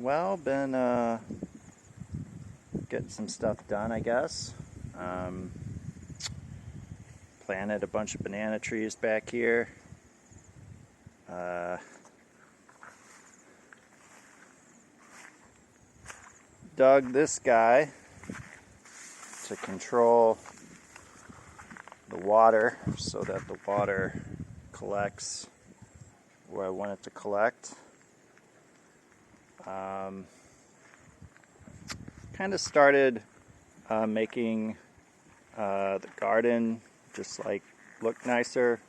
Well, been getting some stuff done, I guess. Planted a bunch of banana trees back here. Dug this guy to control the water so that the water collects where I want it to collect. Kind of started making the garden just like look nicer,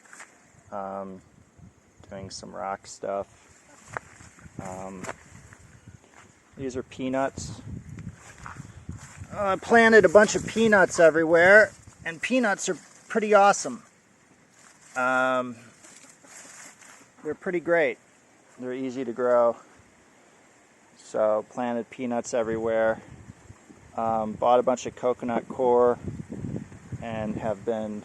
doing some rock stuff. These are peanuts. I planted a bunch of peanuts everywhere, and peanuts are pretty awesome. They're pretty great. They're easy to grow. So planted peanuts everywhere. Bought a bunch of coconut core and have been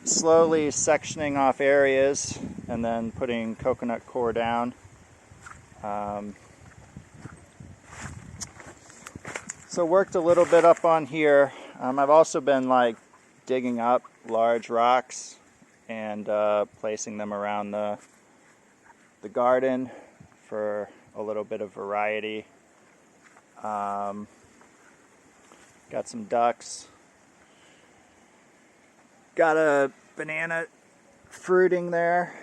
slowly sectioning off areas and then putting coconut core down. So worked a little bit up on here. I've also been like digging up large rocks and placing them around the garden for a little bit of variety. Got some ducks. Got a banana fruiting there.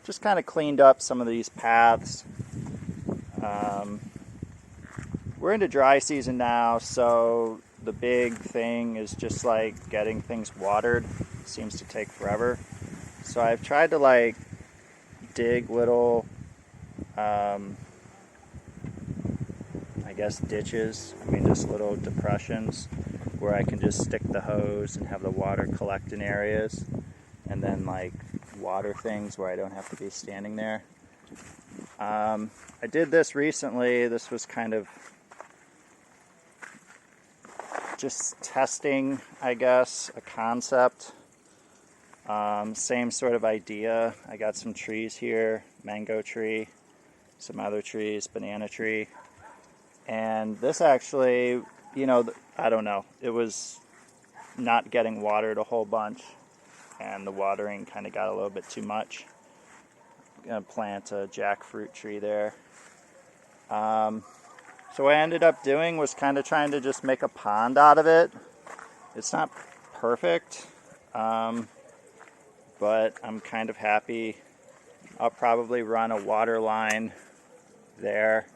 Just kind of cleaned up some of these paths. We're into dry season now, so the big thing is just like getting things watered. It seems to take forever. So I've tried to like dig little, I guess ditches. I mean just little depressions where I can just stick the hose and have the water collect in areas and then like water things where I don't have to be standing there. I did this recently. This was kind of just testing, I guess, a concept. Same sort of idea. I got some trees here, mango tree, some other trees, banana tree. And this actually, you know, I don't know, it was not getting watered a whole bunch and the watering kind of got a little bit too much. I'm going to plant a jackfruit tree there. So what I ended up doing was kind of trying to just make a pond out of it. It's not perfect, but I'm kind of happy. I'll probably run a water line there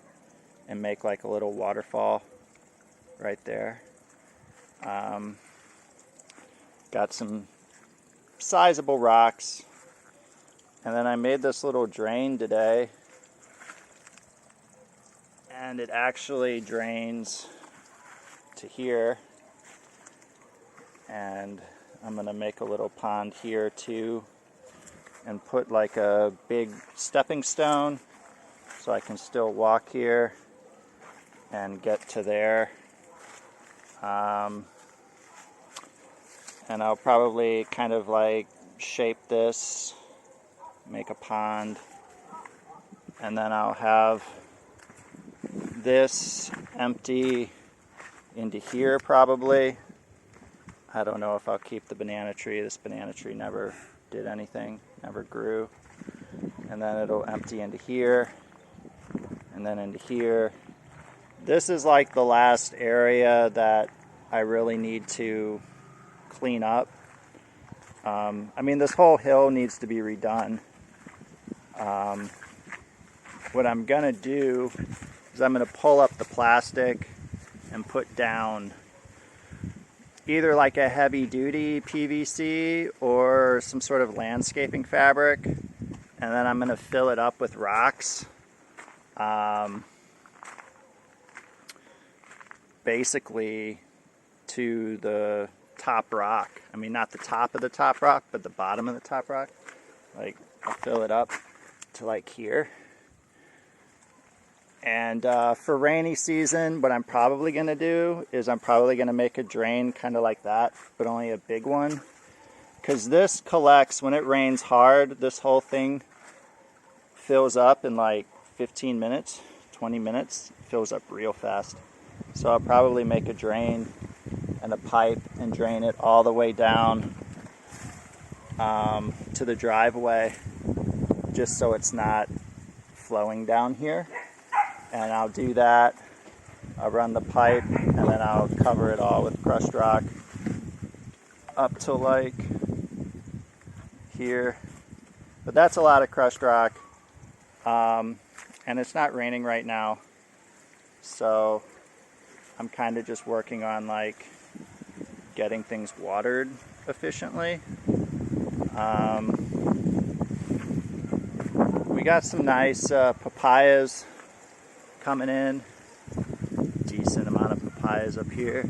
and make like a little waterfall right there. Got some sizable rocks. And then I made this little drain today. And it actually drains to here. And I'm going to make a little pond here too. And put like a big stepping stone so I can still walk here and get to there. And I'll probably kind of like shape this, make a pond, and then I'll have this empty into here probably. I don't know if I'll keep the banana tree. This banana tree never did anything, never grew. And then it'll empty into here, and then into here. This is like the last area that I really need to clean up. I mean, this whole hill needs to be redone. What I'm gonna do is I'm gonna pull up the plastic and put down either like a heavy duty PVC or some sort of landscaping fabric, and then I'm gonna fill it up with rocks. Basically to the top rock. I mean, not the top of the top rock, but the bottom of the top rock. Like, I'll fill it up to like here. And for rainy season, what I'm probably going to do is I'm probably going to make a drain kind of like that, but only a big one. Because this collects, when it rains hard, this whole thing fills up in like 15 minutes, 20 minutes. It fills up real fast. So I'll probably make a drain and a pipe and drain it all the way down to the driveway, just so it's not flowing down here. And I'll do that. I'll run the pipe and then I'll cover it all with crushed rock up to like here. But that's a lot of crushed rock. And it's not raining right now. So I'm kind of just working on like getting things watered efficiently. We got some nice papayas coming in. Decent amount of papayas up here.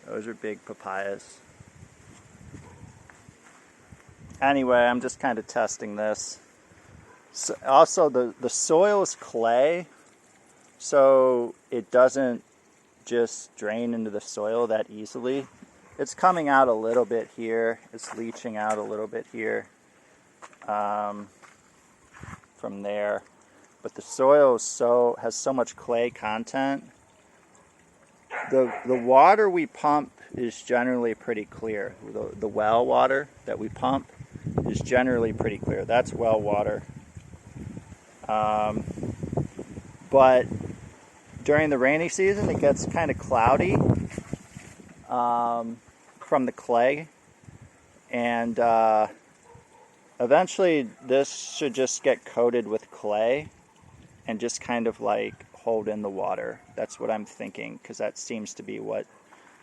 Those are big papayas. Anyway, I'm just kind of testing this. So also, the soil is clay, so it doesn't just drain into the soil that easily. It's coming out a little bit here. It's leaching out a little bit here from there. But the soil has so much clay content. The water we pump is generally pretty clear. The well water that we pump is generally pretty clear. That's well water. But during the rainy season, it gets kind of cloudy from the clay. And eventually this should just get coated with clay and just kind of like hold in the water. That's what I'm thinking, because that seems to be what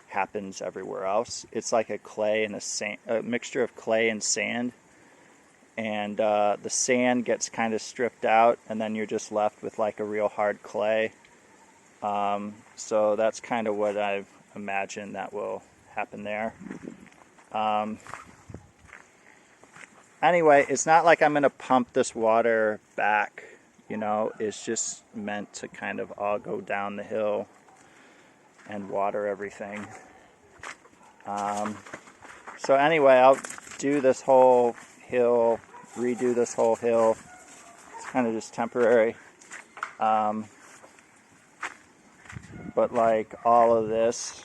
happens everywhere else. It's like a clay and a mixture of clay and sand. And the sand gets kind of stripped out, and then you're just left with like a real hard clay. So that's kind of what I've imagined that will happen there. Anyway, it's not like I'm going to pump this water back, you know. It's just meant to kind of all go down the hill and water everything. So anyway, I'll do this whole hill, redo this whole hill. It's kind of just temporary. But like all of this,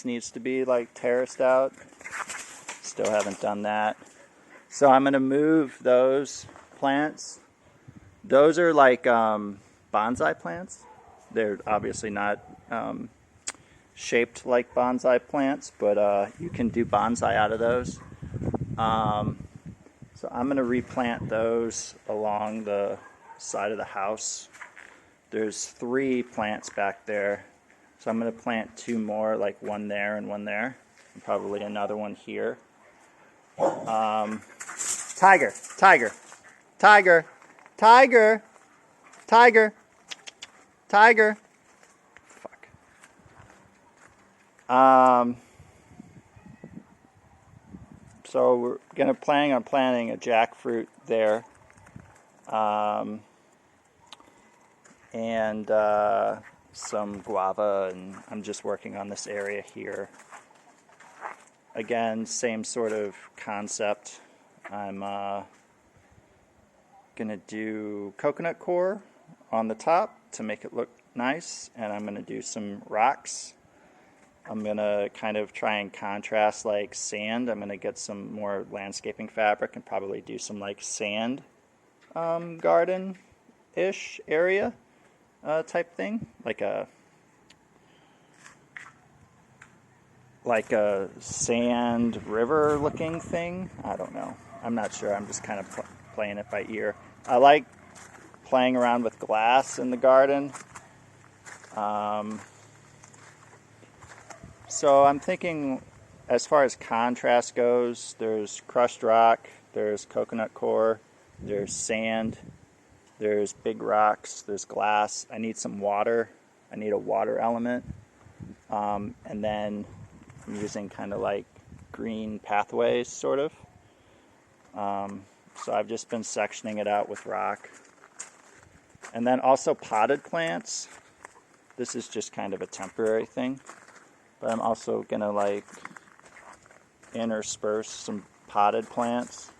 needs to be like terraced out. Still haven't done that. So I'm going to move those plants. Those are like bonsai plants. They're obviously not shaped like bonsai plants, but you can do bonsai out of those. So I'm going to replant those along the side of the house. There's 3 plants back there. So I'm going to plant 2 more, like one there and one there. And probably another one here. Tiger, tiger, tiger, tiger, tiger, tiger. Fuck. So we're gonna plan on planting a jackfruit there, and some guava, and I'm just working on this area here. Again, same sort of concept. I'm gonna do coconut core on the top to make it look nice, and I'm gonna do some rocks. I'm gonna kind of try and contrast like sand. I'm gonna get some more landscaping fabric and probably do some like sand garden-ish area type thing, like a sand river looking thing. I don't know. I'm not sure. I'm just kind of playing it by ear. I like playing around with glass in the garden. So I'm thinking, as far as contrast goes, there's crushed rock, there's coconut core, there's sand, there's big rocks, there's glass. I need some water. I need a water element. And then I'm using kind of like green pathways, sort of. So I've just been sectioning it out with rock. And then also potted plants. This is just kind of a temporary thing. But I'm also going to like intersperse some potted plants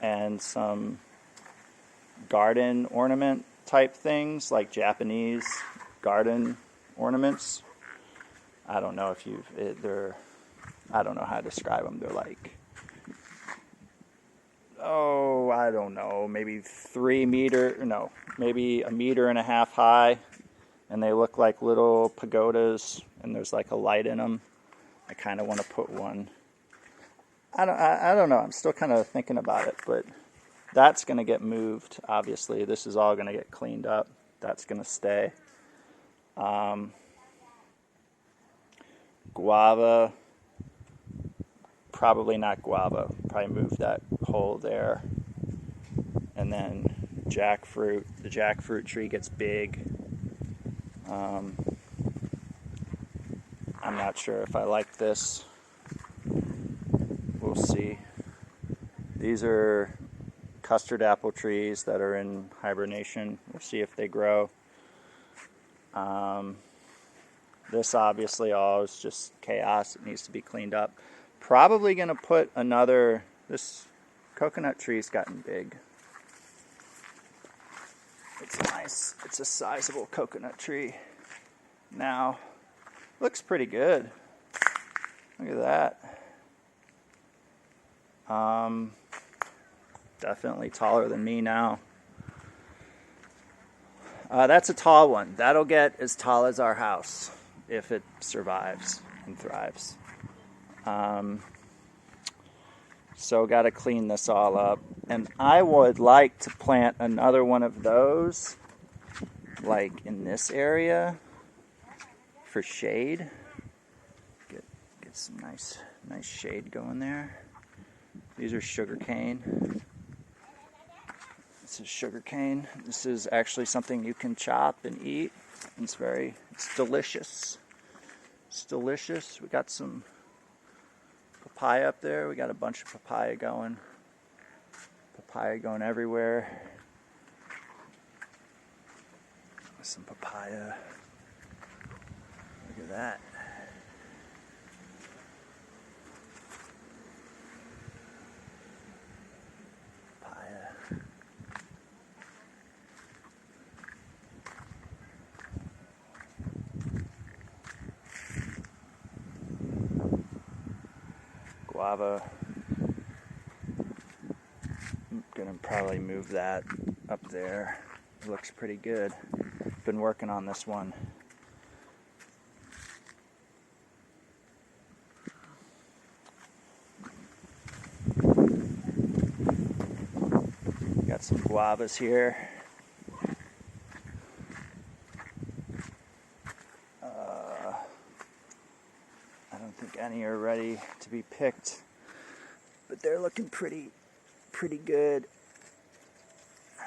and some garden ornament type things, like Japanese garden ornaments. I don't know if I don't know how to describe them. They're like, oh, I don't know, maybe maybe 1.5 meters high, and they look like little pagodas, and there's like a light in them. I kind of want to put one. I don't know. I'm still kind of thinking about it, but that's going to get moved, obviously. This is all going to get cleaned up. That's going to stay. Guava, probably not guava. Probably move that hole there. And then jackfruit. The jackfruit tree gets big. I'm not sure if I like this. We'll see. These are custard apple trees that are in hibernation. We'll see if they grow. This obviously all is just chaos. It needs to be cleaned up. Probably going to put this coconut tree's gotten big. It's nice. It's a sizable coconut tree now. Looks pretty good. Look at that. Definitely taller than me now. That's a tall one. That'll get as tall as our house if it survives and thrives. So got to clean this all up. And I would like to plant another one of those, like in this area, for shade. Get some nice shade going there. These are sugarcane. This is sugarcane. This is actually something you can chop and eat. It's delicious. It's delicious. We got some papaya up there. We got a bunch of papaya going. Papaya going everywhere. Some papaya. Look at that. Guava. I'm gonna probably move that up there. It looks pretty good. Been working on this one. Got some guavas here. I don't think any are ready to be picked, but they're looking pretty good. A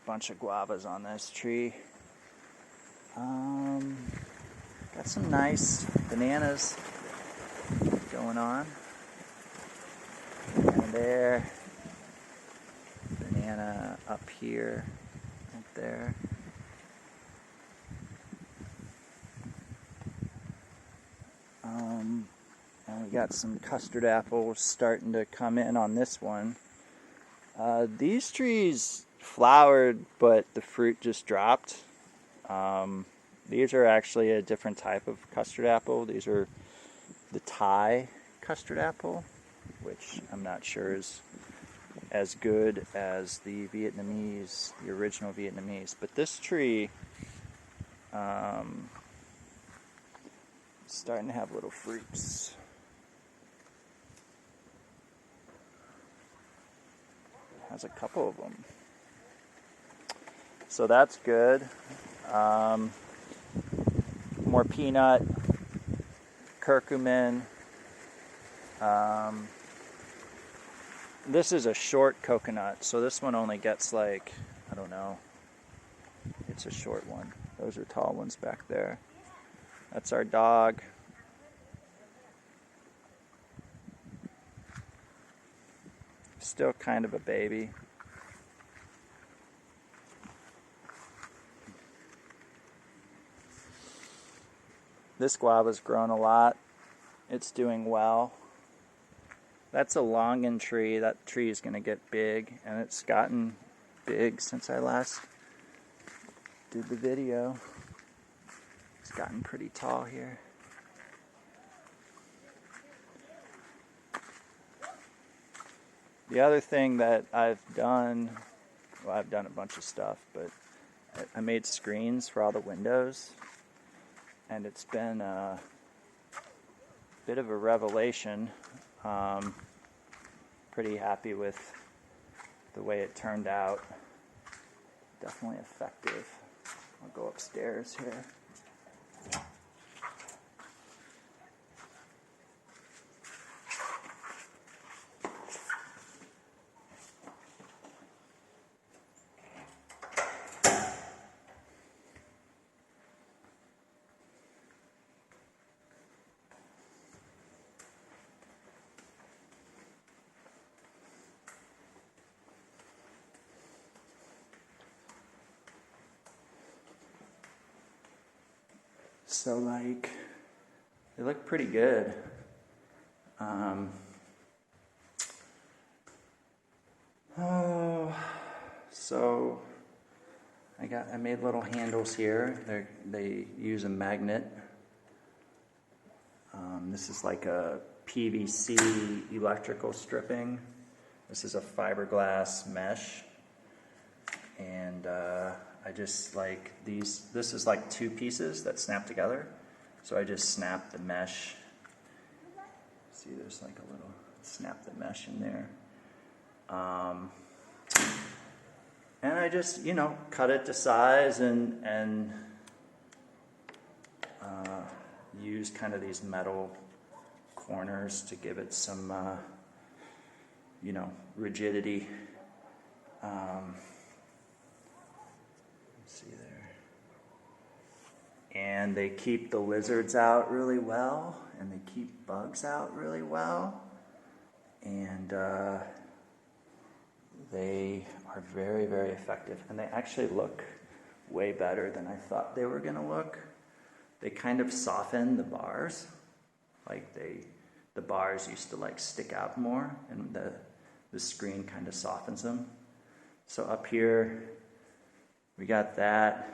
bunch of guavas on this tree. Got some nice bananas going on. Banana there. Banana up here, up there. And we got some custard apples starting to come in on this one. These trees flowered, but the fruit just dropped. These are actually a different type of custard apple. These are the Thai custard apple, which I'm not sure is as good as the Vietnamese, the original Vietnamese. But this tree starting to have little fruits. Has a couple of them. So that's good. More peanut, curcumin. This is a short coconut, so this one only gets like, I don't know. It's a short one. Those are tall ones back there. That's our dog. Still kind of a baby. This guava's grown a lot. It's doing well. That's a longan tree. That tree is going to get big, and it's gotten big since I last did the video. It's gotten pretty tall here. The other thing that I've done, well, I've done a bunch of stuff, but I made screens for all the windows, and it's been a bit of a revelation. Pretty happy with the way it turned out. Definitely effective. I'll go upstairs here. So like, they look pretty good. So I made little handles here. They use a magnet. This is like a PVC electrical stripping. This is a fiberglass mesh. And I just like these, this is like two pieces that snap together. So I just snap the mesh. See, there's like a little, snap the mesh in there. And I just, you know, cut it to size and use kind of these metal corners to give it some, you know, rigidity. See there. And they keep the lizards out really well, and they keep bugs out really well. And they are very, very effective. And they actually look way better than I thought they were going to look. They kind of soften the bars. Like the bars used to like stick out more, and the screen kind of softens them. So up here, we got that.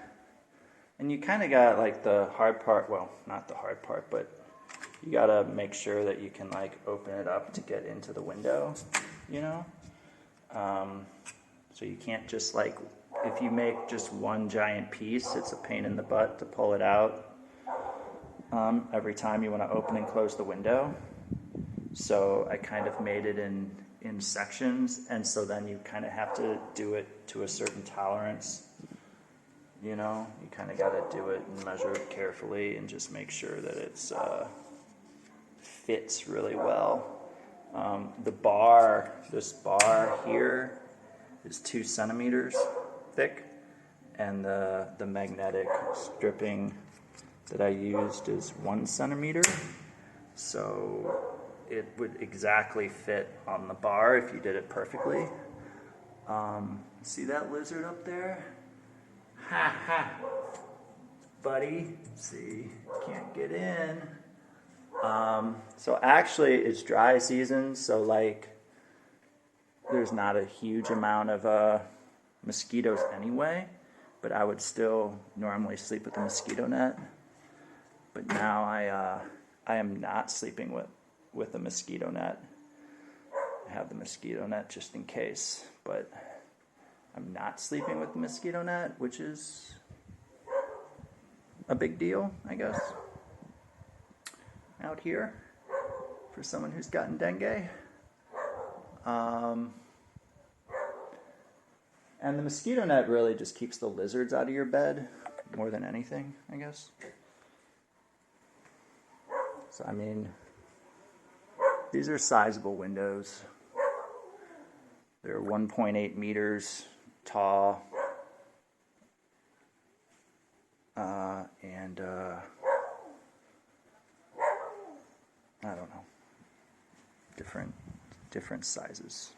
And you kind of got like the hard part, well, not the hard part, but you got to make sure that you can like open it up to get into the window, you know? So you can't just like, if you make just one giant piece, it's a pain in the butt to pull it out every time you want to open and close the window. So I kind of made it in sections, and so then you kind of have to do it to a certain tolerance. You know, you kind of got to do it and measure it carefully and just make sure that it's fits really well. This bar here is 2 centimeters thick, and the magnetic stripping that I used is 1 centimeter. So it would exactly fit on the bar if you did it perfectly. See that lizard up there? Ha ha, buddy. See, can't get in. So actually it's dry season, so like there's not a huge amount of mosquitoes anyway, but I would still normally sleep with a mosquito net. But now I am not sleeping with a mosquito net. I have the mosquito net just in case, but I'm not sleeping with the mosquito net, which is a big deal, I guess, out here for someone who's gotten dengue. And the mosquito net really just keeps the lizards out of your bed more than anything, I guess. So, I mean, these are sizable windows. They're 1.8 meters tall, and I don't know, different sizes.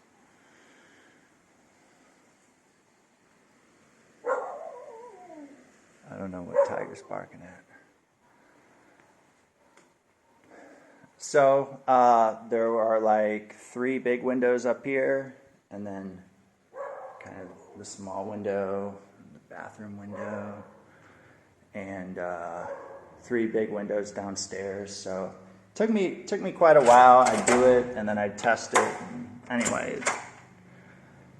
I don't know what Tiger's barking at. So there are like 3 big windows up here, and then kind of the small window, the bathroom window, and 3 big windows downstairs. So took me quite a while. I'd do it, and then I'd test it. And anyway,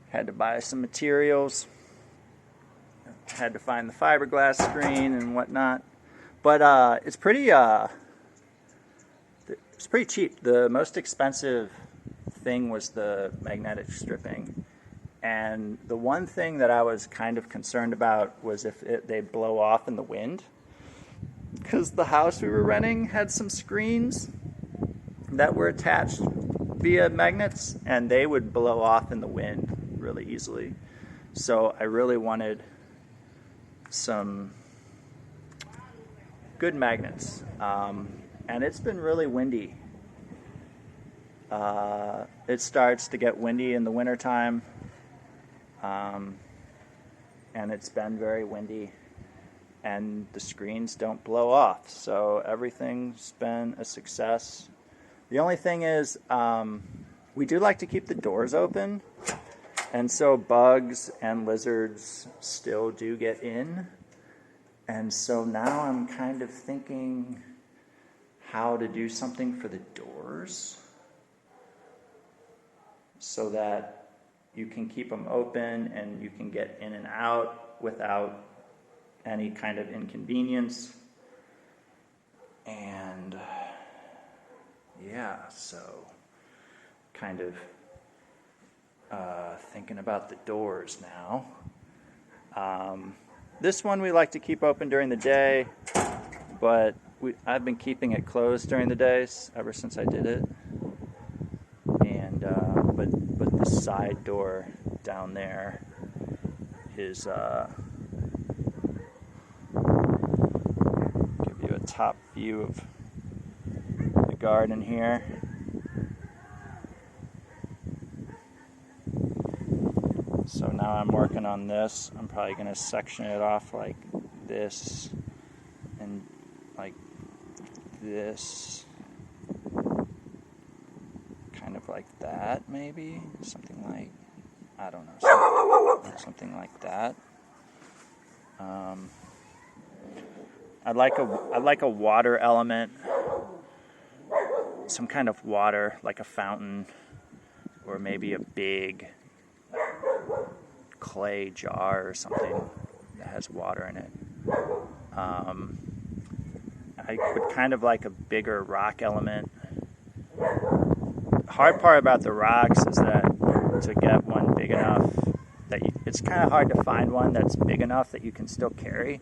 had to buy some materials. Had to find the fiberglass screen and whatnot. But it's pretty cheap. The most expensive thing was the magnetic stripping. And the one thing that I was kind of concerned about was if they'd blow off in the wind. Because the house we were renting had some screens that were attached via magnets, and they would blow off in the wind really easily. So I really wanted some good magnets. And it's been really windy. It starts to get windy in the wintertime. And it's been very windy, and the screens don't blow off, so everything's been a success. The only thing is, we do like to keep the doors open, and so bugs and lizards still do get in. And so now I'm kind of thinking how to do something for the doors so that you can keep them open and you can get in and out without any kind of inconvenience. And yeah, so kind of thinking about the doors now. This one we like to keep open during the day, but I've been keeping it closed during the days ever since I did it. And but the side door down there is give you a top view of the garden here. So now I'm working on this. I'm probably going to section it off like this and like this, kind of like that, maybe something like, I don't know, something like that. I'd like a water element, some kind of water, like a fountain, or maybe a big clay jar or something that has water in it. I would kind of like a bigger rock element. The hard part about the rocks is that to get one big enough that it's kind of hard to find one that's big enough that you can still carry.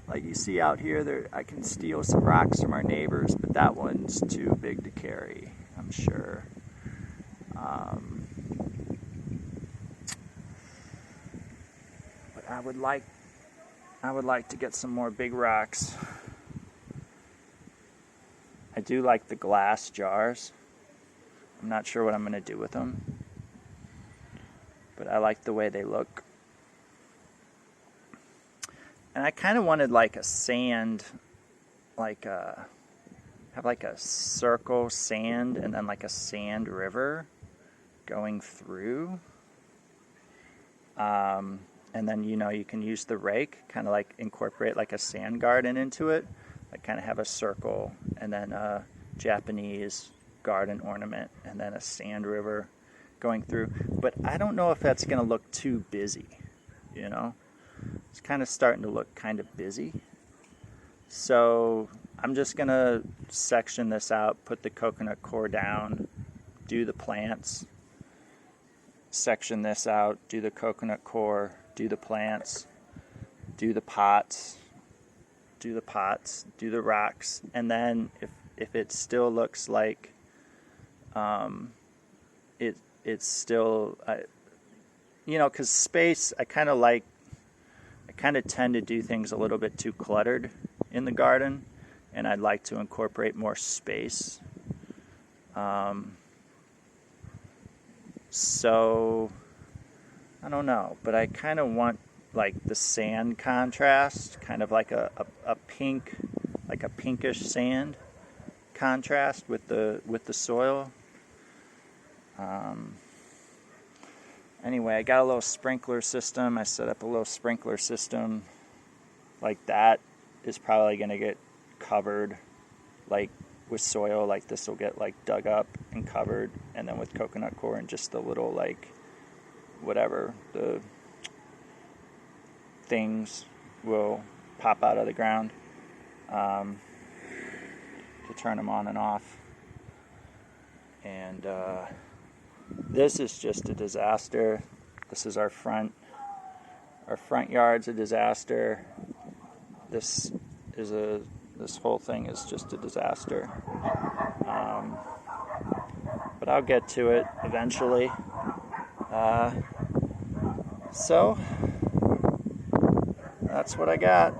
Like you see out here, I can steal some rocks from our neighbors, but that one's too big to carry, I'm sure. But I would like to get some more big rocks. I do like the glass jars. I'm not sure what I'm going to do with them, but I like the way they look. And I kind of wanted like a sand, have like a circle sand and then like a sand river going through. And then, you can use the rake, kind of like incorporate like a sand garden into it. Like kind of have a circle and then a Japanese garden ornament and then a sand river going through. But I don't know if that's going to look too busy, It's kind of starting to look kind of busy. So I'm just going to section this out, put the coconut core down, do the plants, section this out, do the coconut core, do the plants, do the pots, do the rocks, and then if it still looks like it's still, because space, I kind of tend to do things a little bit too cluttered in the garden, and I'd like to incorporate more space. So I don't know, but I kind of want like the sand contrast, kind of like a pink, like a pinkish sand contrast with the soil. Anyway, I got a little sprinkler system. I set up a little sprinkler system. Like that is probably going to get covered, like with soil. Like this will get like dug up and covered, and then with coconut coir and just the little like whatever the things will pop out of the ground to turn them on and off. And this is just a disaster. This is our front. Our front yard's a disaster. This whole thing is just a disaster. But I'll get to it eventually. So that's what I got.